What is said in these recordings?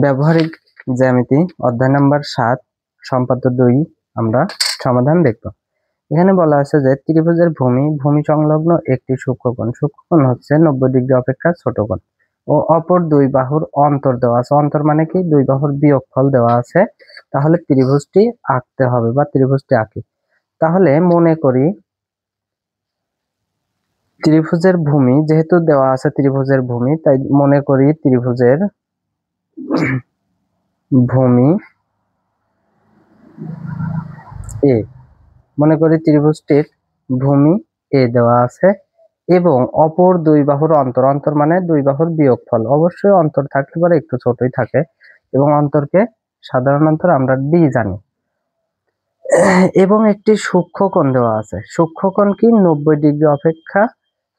ব্যবহারিক জ্যামিতি অধ্যায় নাম্বার 7 সম্পাদ্য 2 আমরা সমাধান দেখব। এখানে বলা আছে যে ত্রিভুজের ভূমি সংলগ্ন একটি সূক্ষ্মকোণ হচ্ছে 90 ডিগ্রি অপেক্ষা ছোট কোণ ও অপর দুই বাহুর অন্তর দেওয়া আছে। অন্তর মানে কি? দুই বাহুর বিয়োগফল দেওয়া আছে। তাহলে ত্রিভুজটি আঁকতে হবে বা ত্রিভুজটি আঁকি। তাহলে মনে করি ত্রিভুজের ভূমি যেহেতু দেওয়া আছে, ত্রিভুজের ভূমি, তাই মনে করি ত্রিভুজের ভূমি এ, মনে করি ত্রিভুজটির ভূমি এ দেওয়া আছে এবং অপর দুই বাহুর অন্তর মানে দুই বাহুর বিয়োগফল। অবশ্যই অন্তর থাকলে পরে একটু ছোটই থাকে এবং অন্তরকে সাধারণ অন্তর আমরা ডি জানি। এবং একটি সূক্ষ্মকোণ দেওয়া আছে। সূক্ষ্মকোণ কি? 90 ডিগ্রি অপেক্ষা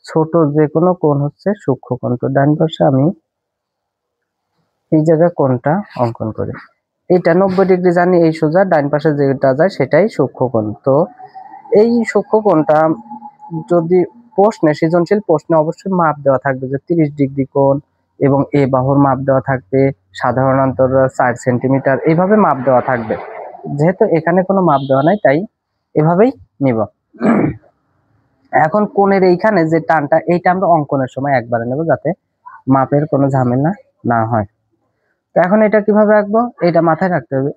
ছোট যে কোনো কোণ হচ্ছে সূক্ষ্মকোণ। তো ডান পাশে আমি এই জায়গায় কোণটা অঙ্কন করি। এটা 90 ডিগ্রি জানি, এই সোজা, ডান পাশে যেটা যায় সেটাই সূক্ষ্মকোণ। তো এই সূক্ষ্মকোণটা যদি সৃজনশীল প্রশ্নে অবশ্যই মাপ দেওয়া থাকবে যে 30 ডিগ্রি কোণ এবং এ বাহুর মাপ দেওয়া থাকবে, সাধারণ অন্তর 4 সেন্টিমিটার, এইভাবে মাপ দেওয়া থাকবে। যেহেতু এখানে কোনো মাপ দেওয়া নাই তাই এভাবেই নিব। এখন কোণের এইখানে যে টানটা, এইটা আমরা অঙ্কনের সময় একবারে নেব যাতে মাপের কোনো ঝামেলা না হয়। তো এখন এটা কিভাবে আঁকবো এটা মাথায় রাখতে হবে।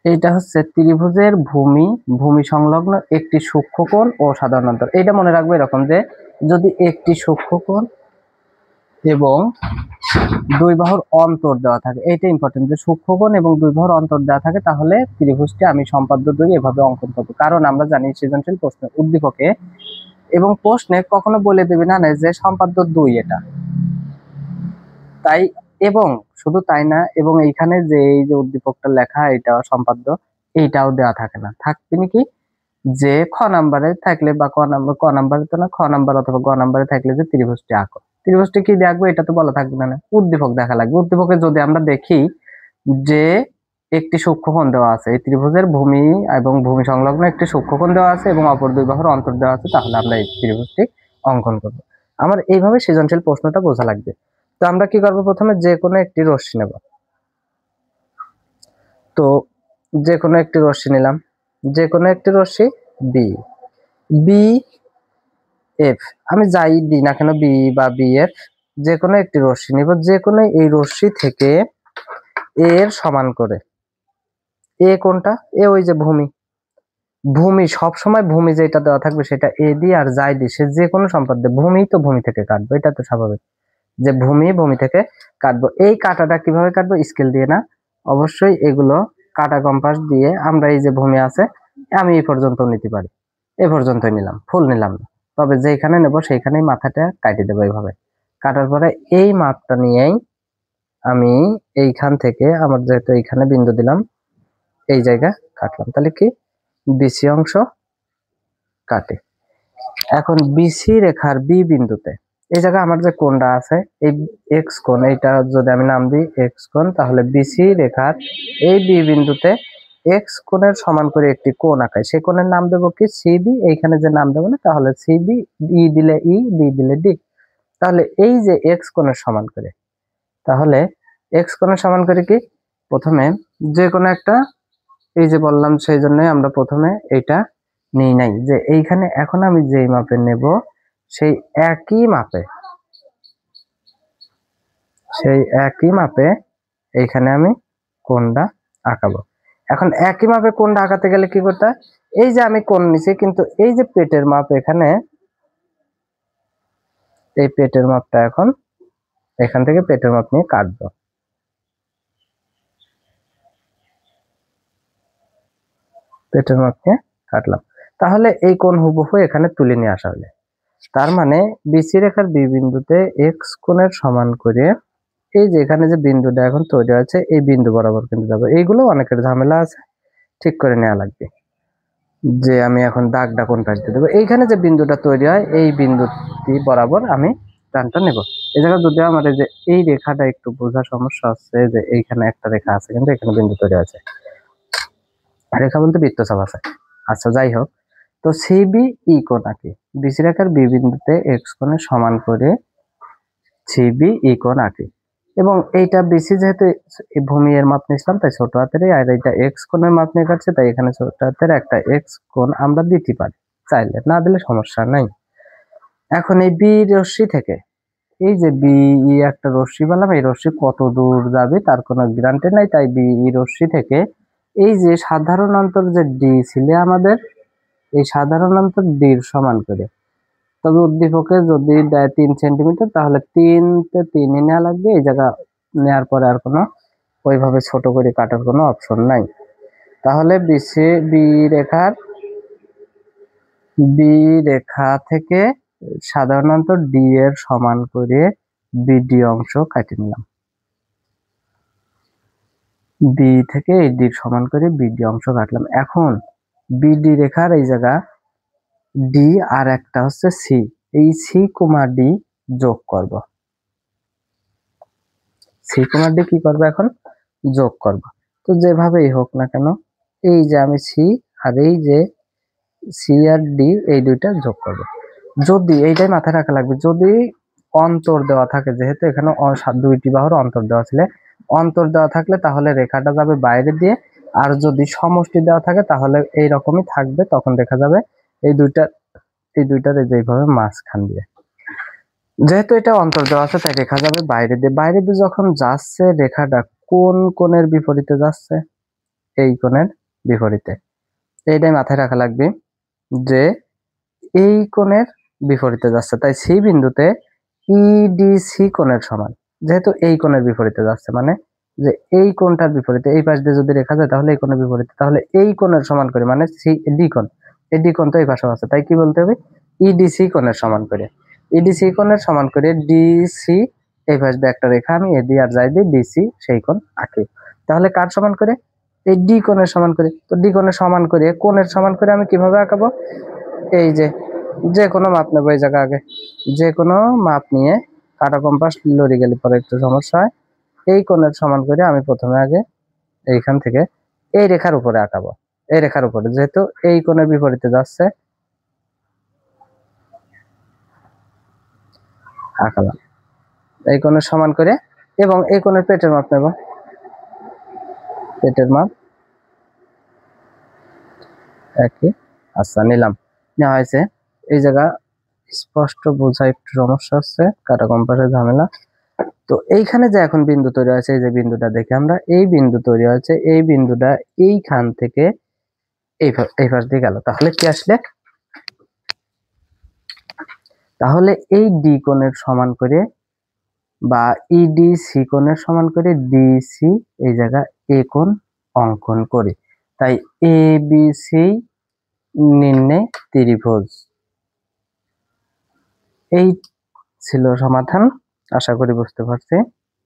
এইটা হচ্ছে ত্রিভুজের ভূমি সংলগ্ন একটি সূক্ষ্মকোণ ও সাধারণ অন্তর। এইটা মনে রাখবো এরকম যে যদি একটি সূক্ষ্মকোণ এবং দুই বাহুর অন্তর দেওয়া থাকে, এইটা ইম্পর্টেন্ট, যে সূক্ষ্মকোণ এবং দুই বাহুর অন্তর দেওয়া থাকে তাহলে ত্রিভুজটি আমি সম্পাদ্য 2 এভাবে অঙ্কন করব। কারণ আমরা জানি সৃজনশীল প্রশ্নে উদ্দীপকে এবং প্রশ্নে কখনো বলে দেবে না যে সম্পাদ্য 2 এটা, তাই এবং শুধু তাই না, এবং এইখানে যে এই যে উদ্দীপকটা লেখা এটা সম্পাদ্য, এইটাও দেওয়া থাকে না। থাকবে নাকি যে খ নাম্বারে থাকলে বা ক নাম্বারে তো না, খ নাম্বার অথবা গ নাম্বারে থাকলে যে ত্রিভুজটি আঁকো। ত্রিভুজটি কি দেখবো এটা তো বলা থাকবে না, উদ্দীপক দেখা লাগবে। উদ্দীপকে যদি আমরা দেখি যে একটি সূক্ষ্মকোণ দেওয়া আছে, এই ত্রিভুজের ভূমি এবং ভূমি সংলগ্ন একটি সূক্ষ্মকোণ দেওয়া আছে এবং অপর দুই বাহুর অন্তর দেওয়া আছে, তাহলে আমরা এই ত্রিভুজটি অঙ্কন করব। আমার এইভাবে সৃজনশীল প্রশ্নটা বোঝা লাগবে। তো আমরা কি করব? প্রথমে যে কোনো একটি রশ্মি নেব। তো যে কোনো একটি রশ্মি নিলাম, যে কোনো একটি রশ্মি বি এফ, আমি যাই দিই না কেন, বি বা বি এফ, যে কোনো একটি রশ্মি নিব। যে কোনো এই রশ্মি থেকে এর সমান করে, এ কোনটা? এ ওই যে ভূমি সব সময় ভূমি যেটা দেওয়া থাকবে সেটা এ দিয়ে, আর যাই দিই সে যে কোনো সম্পাদ্য ভূমি তো ভূমি থেকে কাটবো, এটা তো স্বাভাবিক যে ভূমি থেকে কাটবো। এই কাটাটা কিভাবে কাটবো? স্কেল দিয়ে না, অবশ্যই এগুলো কাটা কম্পাস দিয়ে। আমরা এই যে ভূমি আছে আমি এই পর্যন্ত নিতে পারি, এ পর্যন্তই নিলাম, ফুল নিলাম না, তবে যেখানে নেব সেইখানেই মাথাটা কাটে দেবো। এইভাবে কাটার পরে এই মাপটা নিয়েই আমি এইখান থেকে, আমার যেহেতু এইখানে বিন্দু দিলাম, এই জায়গা কাটলাম, তাহলে কি বিসি অংশ কাটে। এখন বিসি রেখার বি বিন্দুতে এই জায়গায় আমার যে কোণটা আছে, এই এক্স কোণ, এইটা যদি আমি নাম দিই এক্স কোণ, তাহলে বিসি রেখার এই বি বিন্দুতে এক্স কোণের সমান করে একটি কোণ আঁকায়। সেই কোণের নাম দেবো কি? সিবি। এইখানে যে নাম দেবো না, তাহলে সিবি, ই দিলে ই, ডি দিলে ডি। তাহলে এই যে এক্স কোণের সমান করে, তাহলে এক্স কোণের সমান করে কি? প্রথমে যে কোনো একটা, এই যে বললাম সেই জন্যই আমরা প্রথমে এইটা নেই নাই, যে এইখানে এখন আমি যেই মাপে নেব সেই একই মাপে এইখানে আমি কোণটা আঁকাবো। এখন একই মাপে কোণটা আঁকাতে গেলে কি করতে হয়? এই যে আমি কোণ নিছি, কিন্তু এই যে পেটের মাপ, এখানে এই পেটের মাপটা এখন এখান থেকে পেটের মাপ নিয়ে কাটবো। পেটের মাপ নিয়ে কাটলাম, তাহলে এই কোণ হুবহু এখানে তুলে নিয়ে আসা হলে, তার মানে বিসি রেখার বি বিন্দুতে এক্স কোণের সমান করে এই যে এখানে যে বিন্দুটা এখন তৈরি হয়েছে এই বিন্দু বরাবর কিন্তু যাবো। এইগুলো অনেকের ঝামেলা আছে, ঠিক করে নেওয়া লাগবে যে আমি এখন দাগটা কোন পাশ দিয়ে দেবো। এইখানে যে বিন্দুটা তৈরি হয় এই বিন্দুটি বরাবর আমি টানটা নেব। এই জায়গায় যদি আমার এই যে এই রেখাটা একটু বোঝার সমস্যা আছে, যে এইখানে একটা রেখা আছে কিন্তু এখানে বিন্দু তৈরি আছে, রেখা বলতে বৃত্তচাপ আছে। আচ্ছা যাই হোক, তো সিবি ই কোণ আঁকি, বিসি রেখার বি বিন্দুতে এক্স কোণের সমান করে সিবি ই কোণ আঁকি। এবং এইটা বিসি যেহেতু এই ভূমি এর মাপ নিয়েছিলাম তাই ছোট হাতের, আর এটা এক্স কোণের মাপ নিয়ে কাটছে তাই এখানে ছোট হাতের একটা এক্স কোণ আমরা দিতে পারি, চাইলে, না দিলে সমস্যা নাই। এখন এই বি রশ্মি থেকে এই যে বি একটা রশ্মি বললাম, এই রশ্মি কত দূর যাবে তার কোনো গ্যারান্টি নাই, তাই বি রশ্মি থেকে এই যে সাধারণ অন্তর যে ডি ছিল আমাদের, এই সাধারণ অন্তর ডির সমান করে, তবে উদ্দীপকে যদি দেয় 3 সেন্টিমিটার তাহলে 3 তে 3 নেওয়া লাগবে, এই জায়গা নেওয়ার পরে আর কোনো ওইভাবে ছোট করে কাটার কোনো অপশন নাই। তাহলে বি রেখার বি রেখা থেকে সাধারণত ডি এর সমান করে বিডি অংশ কাটে নিলাম, বি থেকে এই ডি সমান করে বিডি অংশ কাটলাম। এখন বিডি রেখার এই জায়গা ডি আর একটা হচ্ছে সি, এই সি কমা ডি যোগ করব, সি কমা ডি কি করব এখন যোগ করব। তো যেভাবেই হোক না কেন এই যে আমি সি আর এই যে সি আর ডি এই দুইটা যোগ করব। যদি এইটাই মাথায় রাখা লাগবে, যদি অন্তর দেওয়া থাকে, যেহেতু এখানে দুইটি বাহুর অন্তর দেওয়া ছিল, অন্তর দেওয়া থাকলে তাহলে রেখাটা যাবে বাইরে দিয়ে, আর যদি সমষ্টি দেওয়া থাকে তাহলে এই রকমই থাকবে, তখন দেখা যাবে এই দুইটার যেভাবে মাঝখান দিয়ে, যেহেতু এটা অন্তর দেওয়া আছে তাই রেখা যাবে বাইরে দিয়ে, বাইরে দিয়ে যখন যাচ্ছে রেখাটা কোন কোণের বিপরীতে যাচ্ছে, এই কোণের বিপরীতে, এইটাই মাথায় রাখা লাগবে যে এই কোণের বিপরীতে যাচ্ছে, তাই সি বিন্দুতে ইডিসি কোণের সমান, যেহেতু এই কোণের বিপরীতে যাচ্ছে মানে যে এই কোণটার বিপরীতে, এই পাশ দিয়ে যদি রেখা যায় তাহলে এই কোণের বিপরীতে, তাহলে এই কোণের সমান করে মানে সি ডি কোণ, এই ডি কোণ তো এই পাশে আছে, তাই কি বলতে হবে ইডিসি কোণের সমান করে, ইডিসি কোণের সমান করে ডিসি, এই পাশ দিয়ে একটা রেখা আমি এডি আর যাই দিই ডিসি সেই কোণ আঁকি, তাহলে কার সমান করে এই ডি কোণের সমান করে। তো ডি কোণের সমান করে কোণের সমান করে আমি কিভাবে আঁকাবো, এই যে কোনো মাপ নেবো, এই জায়গা আগে যে কোনো মাপ নিয়ে কাটা কম্পাস লড়ে গেলে পরে একটু সমস্যা হয়, এই কোণের সমান করে আমি প্রথমে আগে এইখান থেকে এই রেখার উপরে আঁকাবো, এই রেখার উপরে যেহেতু এই কোণের বিপরীতে যাচ্ছে আঁকালাম এই কোণের সমান করে, এবং এই কোণের পেটের মাপ নেব, পেটের মাপ একই, আচ্ছা নিলাম, নেওয়া হয়েছে। এই জায়গা স্পষ্ট বোঝা একটু সমস্যা হচ্ছে, কাটা কম্পাসের ঝামেলা। তো এইখানে যে এখন বিন্দু তৈরি হয়েছে, এই যে বিন্দুটা দেখে আমরা এই বিন্দু তৈরি হয়েছে, এই বিন্দুটা এইখান থেকে এই পাশ দিয়ে গেল, তাহলে কি আসলে, তাহলে এই ডি কোণের সমান করে বা ইডিসি কোণের সমান করে ডিসি এই জায়গা এ কোণ অঙ্কন করি, তাই এ বি সি নির্ণয় ত্রিভুজ। এই ছিল সমাধান, আশা করি বুঝতে পারছি।